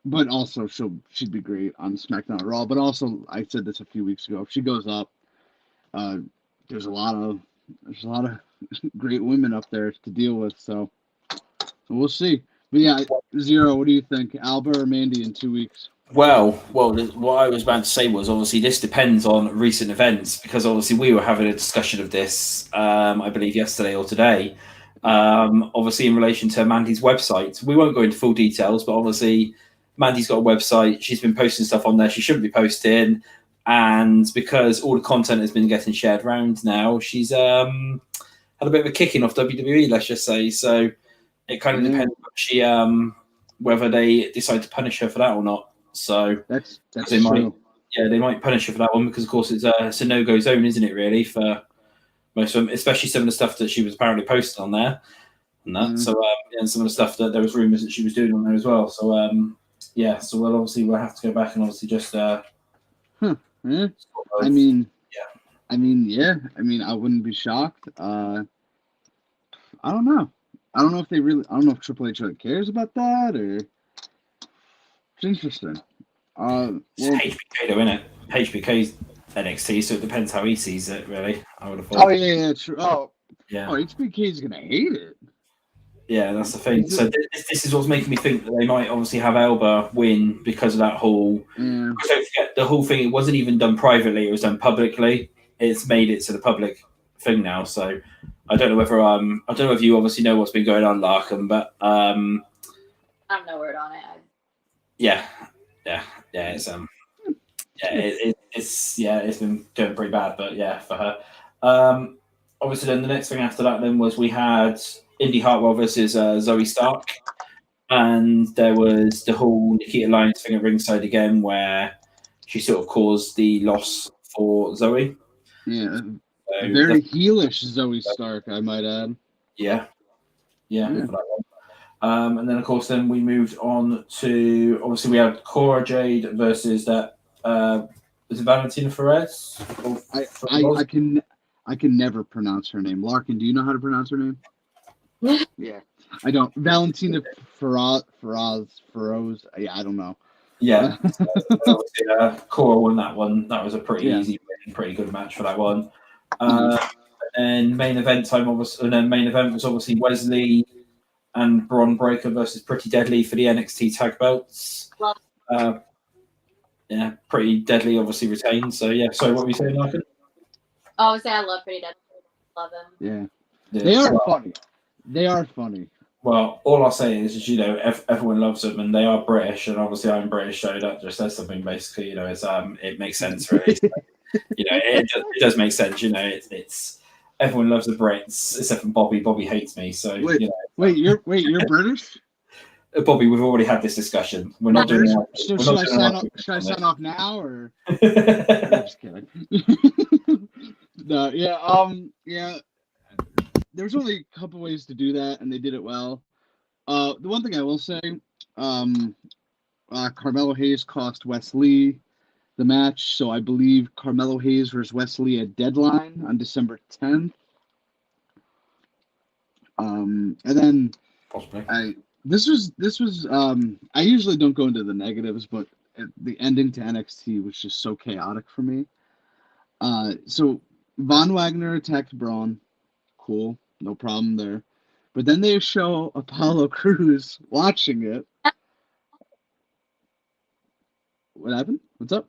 But also she'd be great on SmackDown or Raw. But also, I said this a few weeks ago. If she goes up, there's a lot of great women up there to deal with. So we'll see. But yeah, Xero, what do you think, Alba or Mandy in 2 weeks? Well, what I was about to say was obviously this depends on recent events, because obviously we were having a discussion of this, I believe yesterday or today. Obviously in relation to Mandy's website, we won't go into full details, but obviously Mandy's got a website. She's been posting stuff on there she shouldn't be posting, and because all the content has been getting shared around now, she's had a bit of a kicking off WWE, let's just say. So it kind of depends whether they decide to punish her for that or not. So that's they true. They might punish her for that one, because of course it's a no-go zone, isn't it, really, for most of them, especially some of the stuff that she was apparently posting on there and that. So and some of the stuff that there was rumors that she was doing on there as well. So so we'll have to go back and obviously just I mean, I wouldn't be shocked. I don't know. I don't know if Triple H really cares about that, or it's interesting. it's HBK though, isn't it? HBK's NXT, so it depends how he sees it, really. I would have thought. Oh yeah, true. Oh HBK's gonna hate it. Yeah, that's the thing. So this is what's making me think that they might obviously have Elba win because of that whole. Don't forget, the whole thing. It wasn't even done privately; it was done publicly. It's made it to the public thing now. So I don't know whether I don't know if you obviously know what's been going on, Larkin, but I have no word on it. It's been going pretty bad, but for her. Obviously, then the next thing after that then was we had Indy Hartwell versus Zoe Stark. And there was the whole Nikita Lyons thing at ringside again, where she sort of caused the loss for Zoe. Yeah, So very heelish Zoe Stark, I might add. yeah. Yeah. For that one. And then, of course, then we moved on to, obviously, we had Cora Jade versus that, is it Valentina Perez? I can never pronounce her name. Larkin, do you know how to pronounce her name? Yeah, I don't. Valentina Feroz. Yeah, I don't know. Yeah. Obviously, Cora won that one. That was a pretty Yeah. easy win, pretty good match for that one. And main event time, obviously, and then main event was obviously Wesley and Braun Breaker versus Pretty Deadly for the NXT tag belts. Yeah, Pretty Deadly obviously retained. So yeah, so what were you saying, Larkin? Oh, I would say I love Pretty Deadly. Love him. Yeah. They are funny. They are funny. Well, all I'll say is everyone loves them, and they are British, and obviously I'm British, so that just says something. Basically, it's it makes sense, really. So, it does make sense. It's everyone loves the Brits except for Bobby. Bobby hates me, so wait, you're British? Bobby, we've already had this discussion. We're not doing that. So should I sign off now, or? I'm just kidding. No, yeah. There's only a couple ways to do that, and they did it well. The one thing I will say, Carmelo Hayes cost Wes Lee the match, so I believe Carmelo Hayes versus Wes Lee at Deadline on December 10th. And then possibly. This was I usually don't go into the negatives, but the ending to NXT was just so chaotic for me. So Von Wagner attacked Braun. Cool, no problem there. But then they show Apollo Crews watching it. What happened? What's up?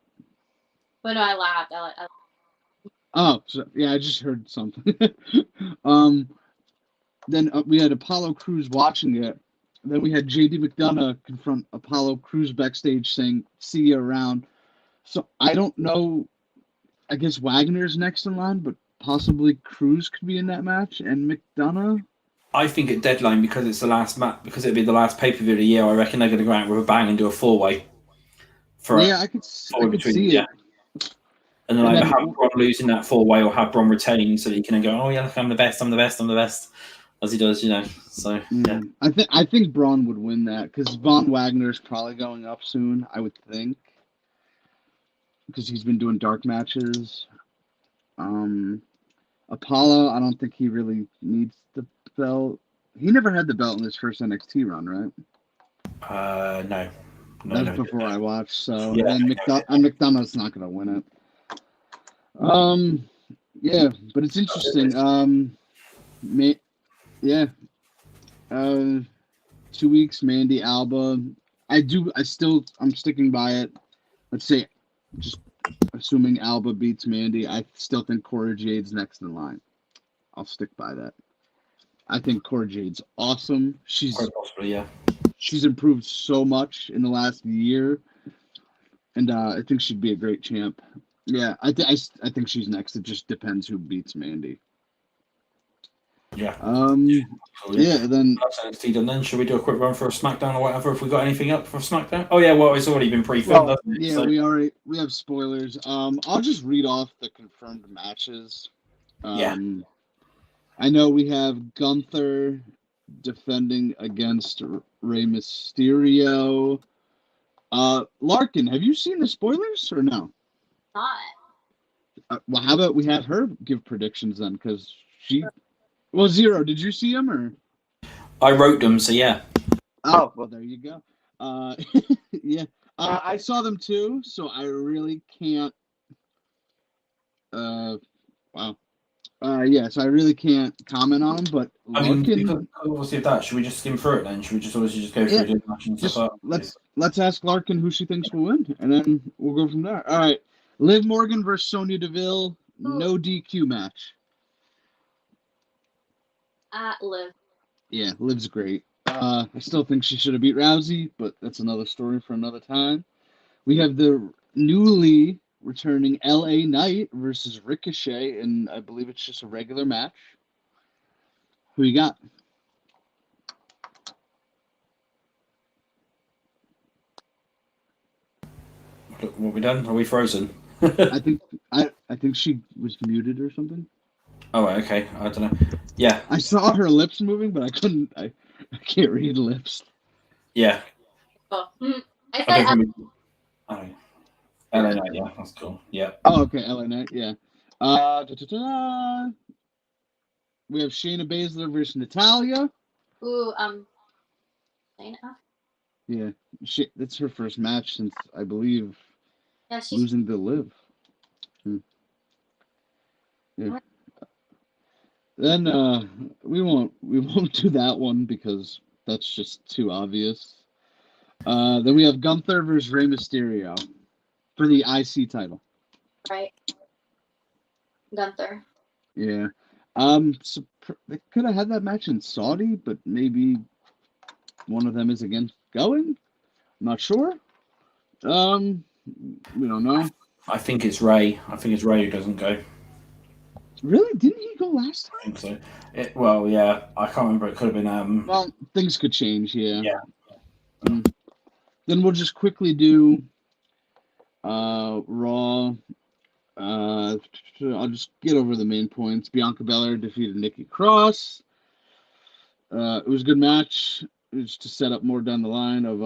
But no, I laughed. Oh, so, yeah, I just heard something. Then we had Apollo Crews watching it. Then we had JD McDonough confront Apollo Crews backstage saying, "See you around." So I don't know. I guess Wagner's next in line, but possibly Crews could be in that match, and McDonough. I think at Deadline, because it's the last match, because it'd be the last pay-per-view of the year, I reckon they're going to go out with a bang and do a four-way. I could see it. And then either have Braun losing that four-way or have Braun retain, so that he can go, "Oh yeah, look, I'm the best, as he does, So yeah, I think Braun would win that because Von Wagner is probably going up soon. I would think because he's been doing dark matches. Apollo, I don't think he really needs the belt. He never had the belt in his first NXT run, right? No. That was before I watched. So and McDonough's not going to win it. Yeah, but it's interesting. 2 weeks, Mandy Alba. I'm sticking by it. Let's say, just assuming Alba beats Mandy, I still think Cora Jade's next in line. I'll stick by that. I think Cora Jade's awesome. She's improved so much in the last year, and I think she'd be a great champ. Yeah, I think she's next. It just depends who beats Mandy. Yeah. Then that's NXT done. Then should we do a quick run for a SmackDown or whatever? If we got anything up for SmackDown? Oh yeah, well it's already been pre-filmed. We have spoilers. I'll just read off the confirmed matches. I know we have Gunther defending against Rey Mysterio. Larkin, have you seen the spoilers or no? Not. Well, how about we have her give predictions then? Because well, Xero, did you see them or? I wrote them, so yeah. Oh, well, there you go. Yeah, I saw them too, so I really can't. Wow. Yeah, so I really can't comment on them, but Larkin, obviously, that should we just skim through it then? Should we just go through the match and stuff? Let's ask Larkin who she thinks will win, and then we'll go from there. All right, Liv Morgan versus Sonya Deville, no DQ match. Liv. Yeah, Liv's great. I still think she should have beat Rousey, but that's another story for another time. We have the newly returning LA Knight versus Ricochet, and I believe it's just a regular match. Who you got? What we done? Are we frozen? I think she was muted or something. Oh, okay. I don't know. Yeah. I saw her lips moving, but I couldn't. I can't read lips. Yeah. Oh, I I said don't think we. Oh, LA Knight, yeah, that's cool. Yeah. Oh, okay, LA Knight, yeah. We have Shayna Baszler versus Natalia. ooh, Shayna. Yeah, that's her first match since I believe Yeah, she's losing to Liv. Yeah. Then we won't do that one because that's just too obvious. Then we have Gunther versus Rey Mysterio for the IC title. right. Gunther. Yeah. So they could have had that match in Saudi, but maybe one of them is again going. I'm not sure. We don't know. I think it's Ray. I think it's Ray who doesn't go. Really? Didn't he go last time? I think so. Well, yeah. I can't remember. It could have been. Well, things could change. Yeah. Yeah. Then we'll just quickly do Raw. I'll just get over the main points. Bianca Belair defeated Nikki Cross. It was a good match. It was to set up more down the line of.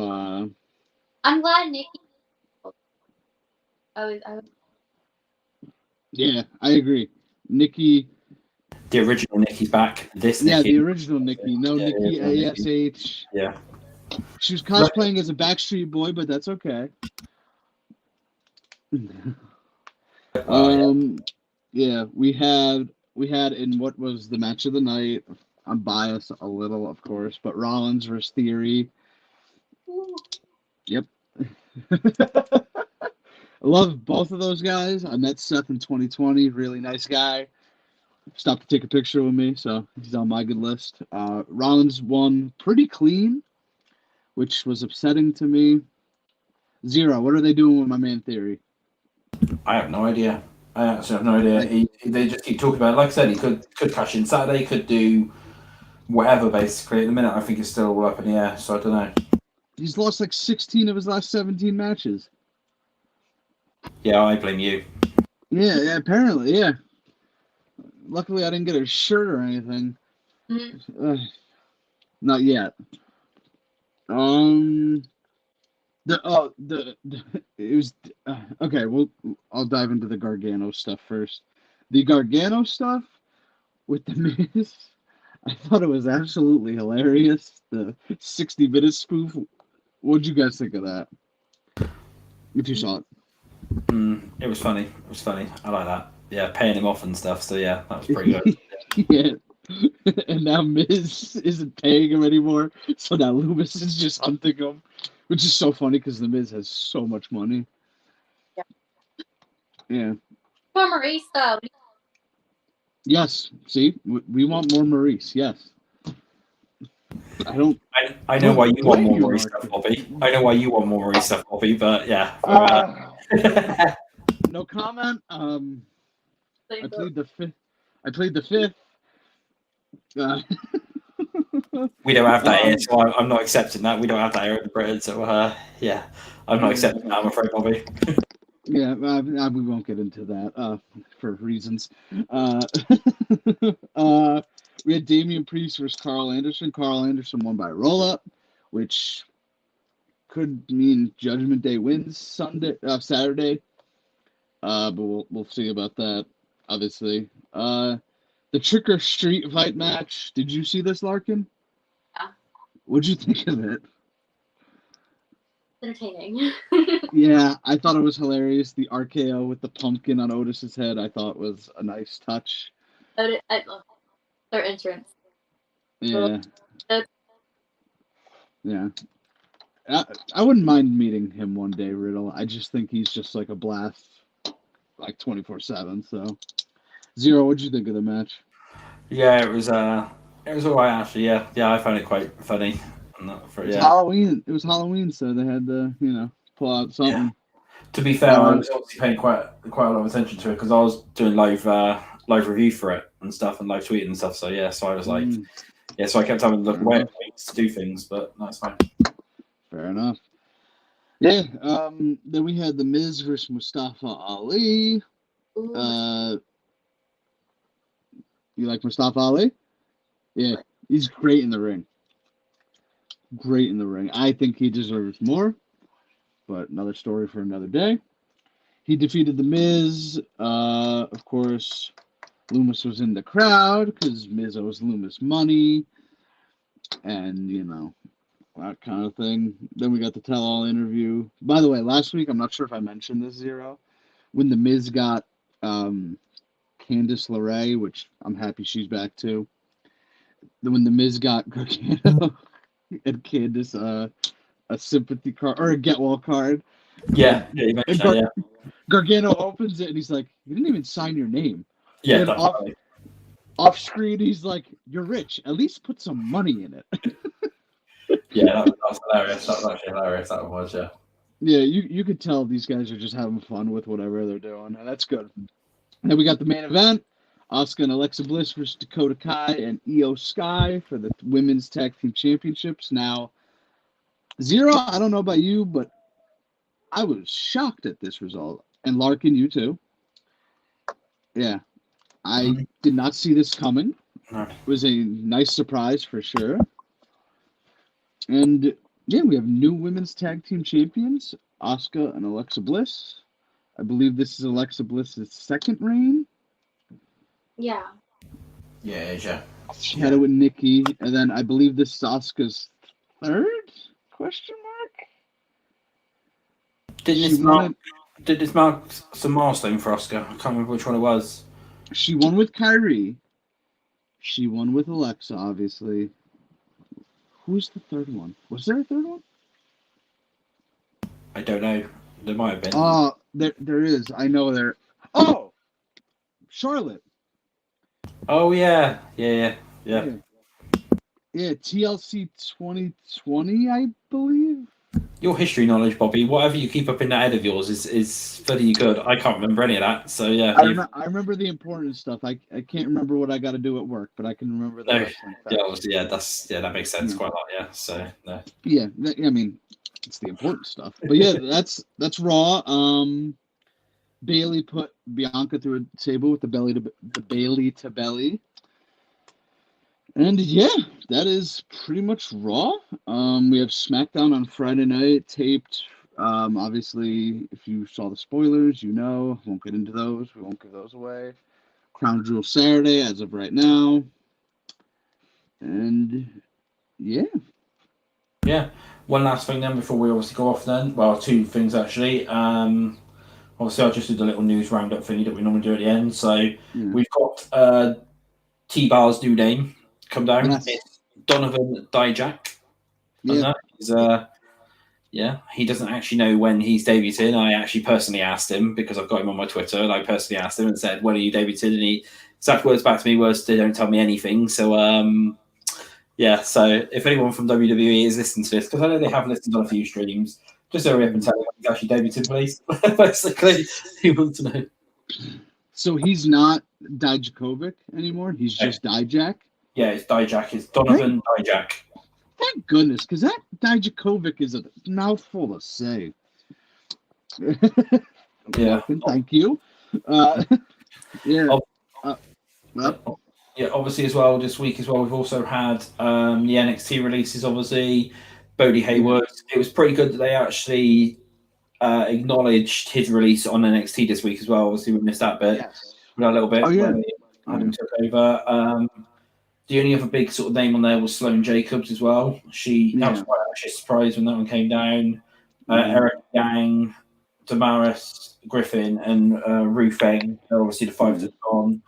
I'm glad Nikki. Yeah, I agree. Nikki. The original Nikki's back. Yeah, the original Nikki. No, Yeah, Nikki ASH. Yeah. She was cosplaying as a Backstreet Boy, but that's okay. Yeah, we had in what was the match of the night. I'm biased a little, of course, but Rollins versus Theory. Yep. I love both of those guys. I met Seth in 2020. Really nice guy. Stopped to take a picture with me, so he's on my good list. Rollins won pretty clean, which was upsetting to me. Xero, what are they doing with my man Theory? I have no idea. I actually have no idea. They just keep talking about it. Like I said, he could cash in Saturday, could do whatever, basically. At the minute, I think it's still all up in the air, so I don't know. He's lost like 16 of his last 17 matches. Yeah, I blame you. Yeah, apparently, yeah. Luckily, I didn't get a shirt or anything. Not yet. It was okay. Well, I'll dive into the Gargano stuff first. The Gargano stuff with the Miz, I thought it was absolutely hilarious. The 60-minute spoof. What'd you guys think of that? If you saw it. It was funny. It was funny. I like that. Yeah, paying him off and stuff. So yeah, that was pretty good. Yeah. And now Miz isn't paying him anymore, so now Loomis is just hunting him, which is so funny because the Miz has so much money. Yeah. For Maurice, though. Yes. See, we want more Maurice. Yes. I know why you want more Maurice stuff, Bobby. I know why you want more Maurice stuff, Bobby. But yeah. No comment. I played the fifth. We don't have that here, so I'm not accepting that. We don't have that here in Britain, so yeah, I'm not accepting that. I'm afraid, Bobby. Yeah, we won't get into that for reasons. We had Damian Priest versus Carl Anderson. Carl Anderson won by roll-up, which could mean Judgment Day wins Saturday. But we'll see about that. Obviously, the Trick or Street fight match. Did you see this, Larkin? Yeah. What'd you think of it? Entertaining. Yeah, I thought it was hilarious. The RKO with the pumpkin on Otis's head, I thought was a nice touch. I love their entrance. Yeah. Yeah. I wouldn't mind meeting him one day, Riddle. I just think he's just like a blast, like 24/7. So, Xero, what'd you think of the match? Yeah, it was all right actually. Yeah, I found it quite funny. Halloween. It was Halloween, so they had to, pull out something. Yeah. To be fair, I was obviously paying quite a lot of attention to it because I was doing live review for it and stuff and live tweeting and stuff. So yeah, so I was like, so I kept having to look away to do things, but that's fine. Fair enough. Yeah. Then we had The Miz versus Mustafa Ali. Ooh, You like Mustafa Ali? Yeah, he's great in the ring. Great in the ring. I think he deserves more, but another story for another day. He defeated The Miz. Of course, Loomis was in the crowd because Miz owes Loomis money, and that kind of thing. Then we got the tell-all interview. By the way, last week, I'm not sure if I mentioned this, Xero, when The Miz got Candice LeRae, which I'm happy she's back too. Then when The Miz got Gargano and Candice a sympathy card or a get well card. Yeah, you mentioned that, yeah. Gargano opens it and he's like, "You didn't even sign your name." Yeah, And definitely. off screen, he's like, "You're rich. At least put some money in it." Yeah, that was hilarious. That was actually hilarious. That was, yeah. Yeah, you could tell these guys are just having fun with whatever they're doing, and that's good. And then we got the main event: Asuka and Alexa Bliss versus Dakota Kai and Io Sky for the women's tag team championships. Now, Xero, I don't know about you, but I was shocked at this result. And Larkin, you too. Yeah, I did not see this coming. No. It was a nice surprise for sure. And yeah, we have new women's tag team champions, Asuka and Alexa Bliss. I believe this is Alexa Bliss's second reign. yeah. Yeah. She had it with Nikki, and then I believe this is Asuka's third? Question mark? Did this mark some milestone for Oscar? I can't remember which one it was. She won with Kyrie. She won with Alexa, obviously. Who's the third one? Was there a third one? I don't know. There might have been. There is. I know there. Oh, Charlotte. Oh yeah. Yeah. TLC 2020, I believe. Your history knowledge, Bobby, whatever you keep up in that head of yours is pretty good. I can't remember any of that. So yeah. I remember the important stuff. I can't remember what I got to do at work, but I can remember the wrestling facts. Yeah, obviously, that makes sense quite a lot. Yeah. So no. Yeah, I mean, it's the important stuff. But yeah, that's Raw. Bailey put Bianca through a table with the Bailey to belly. And yeah, that is pretty much Raw. We have SmackDown on Friday night taped. Obviously, if you saw the spoilers, won't get into those. We won't give those away. Crown Jewel Saturday as of right now. And yeah. Yeah. One last thing then before we obviously go off then. Well, two things actually. Obviously, I just did a little news roundup thingy that we normally do at the end. So we've got T-Bar's new name come down. Yes. It's Donovan Dijak. He doesn't actually know when he's debuting. I actually personally asked him because I've got him on my Twitter, and I personally asked him and said, "When are you debuting?" And he exact words back to me was, "They don't tell me anything." So so if anyone from WWE is listening to this, because I know they have listened on a few streams, just hurry up and tell me when he's actually debuted, please. Basically, he wants to know. So he's not Dijakovic anymore. He's just Dijak. Yeah, it's Dijak. It's Donovan Dijak. Thank goodness, because that Dijakovic is a mouthful to say. Yeah. Thank you. Obviously as well, this week as well, we've also had the NXT releases, obviously. Bodie Hayward. It was pretty good that they actually acknowledged his release on NXT this week as well. Obviously, we missed that bit. Yes. A little bit when Adam took over. The only other big sort of name on there was Sloane Jacobs as well. That was quite actually a surprise when that one came down. Eric Yang, Damaris Griffin, and Ru Feng. They're obviously the five that have gone.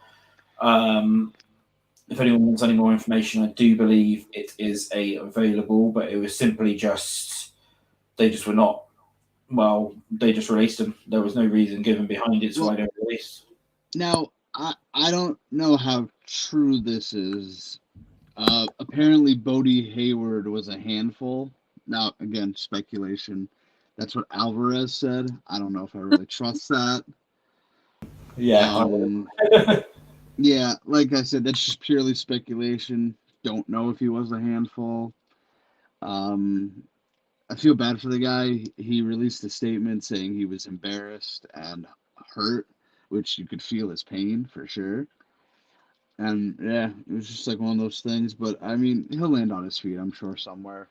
If anyone wants any more information, I do believe it is available, but it was simply just they just were not. Well, they just released them. There was no reason given behind it, so I don't release. Now, I don't know how true this is. Apparently, Bodie Hayward was a handful. Now, again, speculation. That's what Alvarez said. I don't know if I really trust that. Yeah. Yeah, like I said, that's just purely speculation. Don't know if he was a handful. I feel bad for the guy. He released a statement saying he was embarrassed and hurt, which you could feel his pain for sure. And yeah, it was just like one of those things. But I mean, he'll land on his feet, I'm sure, somewhere.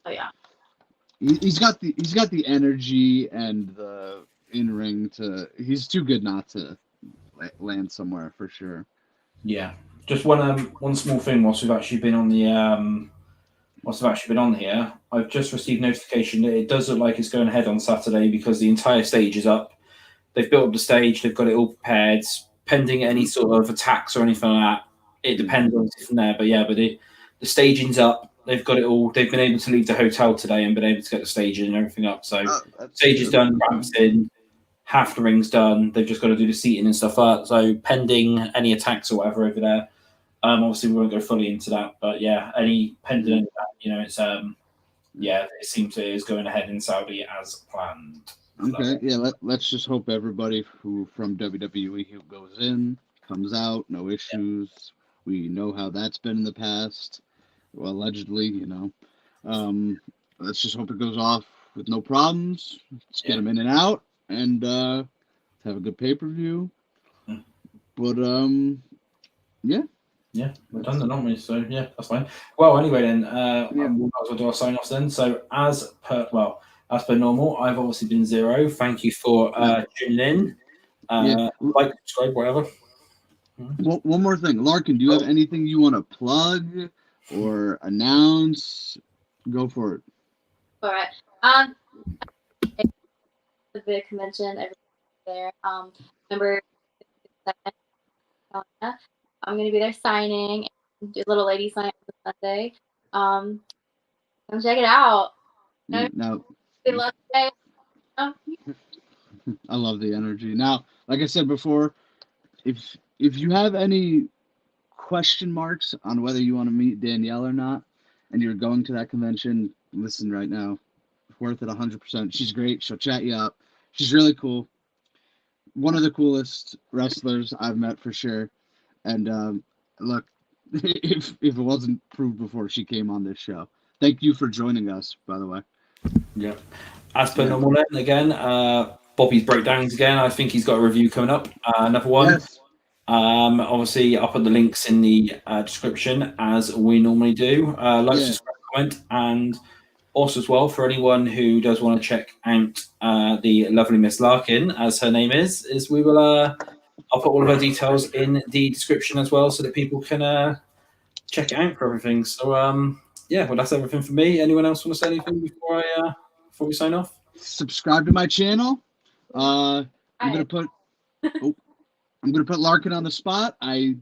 Oh yeah. He's got the energy and the in ring to. He's too good not to land somewhere for sure. Yeah. Just one small thing whilst we've actually been on the whilst I've actually been on here, I've just received notification that it does look like it's going ahead on Saturday because the entire stage is up. They've built up the stage, they've got it all prepared, pending any sort of attacks or anything like that. It depends on from there, but yeah, the staging's up. They've got it all. They've been able to leave the hotel today and been able to get the staging and everything up. So stage is done, ramps in, half the ring's done. They've just got to do the seating and stuff up. So pending any attacks or whatever over there. Obviously, we won't go fully into that, but yeah, any pending any of that, it's yeah, it seems it is going ahead in Saudi as planned. Okay, yeah, let's just hope everybody who from WWE who goes in comes out, no issues. Yeah. We know how that's been in the past. Well, allegedly, let's just hope it goes off with no problems. Let's get them in and out, and have a good pay-per-view. But yeah. Yeah, we're done then, aren't we? So yeah, that's fine. Well, anyway then, we might as well do our sign-offs then. So as per normal, I've obviously been Xero. Thank you for tuning in. Like, subscribe, whatever. Well, one more thing, Larkin, do you have anything you want to plug or announce? Go for it. All right. The big convention, everything there. Remember, I'm going to be there signing and do a little lady sign on Sunday. Come check it out. No. Good luck today. I love the energy. Now, like I said before, if you have any question marks on whether you want to meet Danielle or not, and you're going to that convention, listen right now. Worth it 100%. She's great. She'll chat you up. She's really cool. One of the coolest wrestlers I've met for sure. And look, if it wasn't proved before she came on this show. Thank you for joining us, by the way. Yeah. As per normal then, again, Bobby's breakdowns again. I think he's got a review coming up. Another one. Yes. Obviously, I'll put the links in the description as we normally do. Like, subscribe, comment, and also as well for anyone who does want to check out the lovely Miss Larkin, as her name is we will. I'll put all of her details in the description as well, so that people can check it out for everything. So well, that's everything for me. Anyone else want to say anything before we sign off? Subscribe to my channel. I'm gonna put Larkin on the spot. I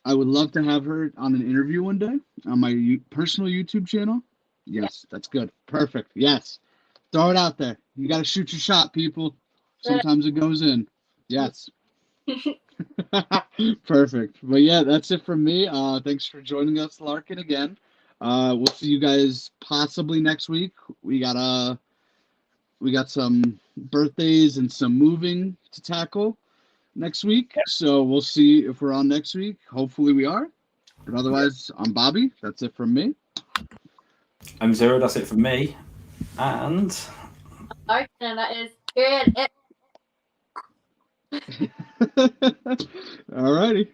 would love to have her on an interview one day on my personal YouTube channel. Yes, that's good. Perfect. Yes. Throw it out there. You got to shoot your shot, people. Sometimes it goes in. Yes. Perfect. But yeah, that's it from me. Thanks for joining us, Larkin, again. We'll see you guys possibly next week. We got some birthdays and some moving to tackle next week. So we'll see if we're on next week. Hopefully we are. But otherwise, I'm Bobby. That's it from me. I'm Xero. That's it from me. And Larkin, that is good. All righty.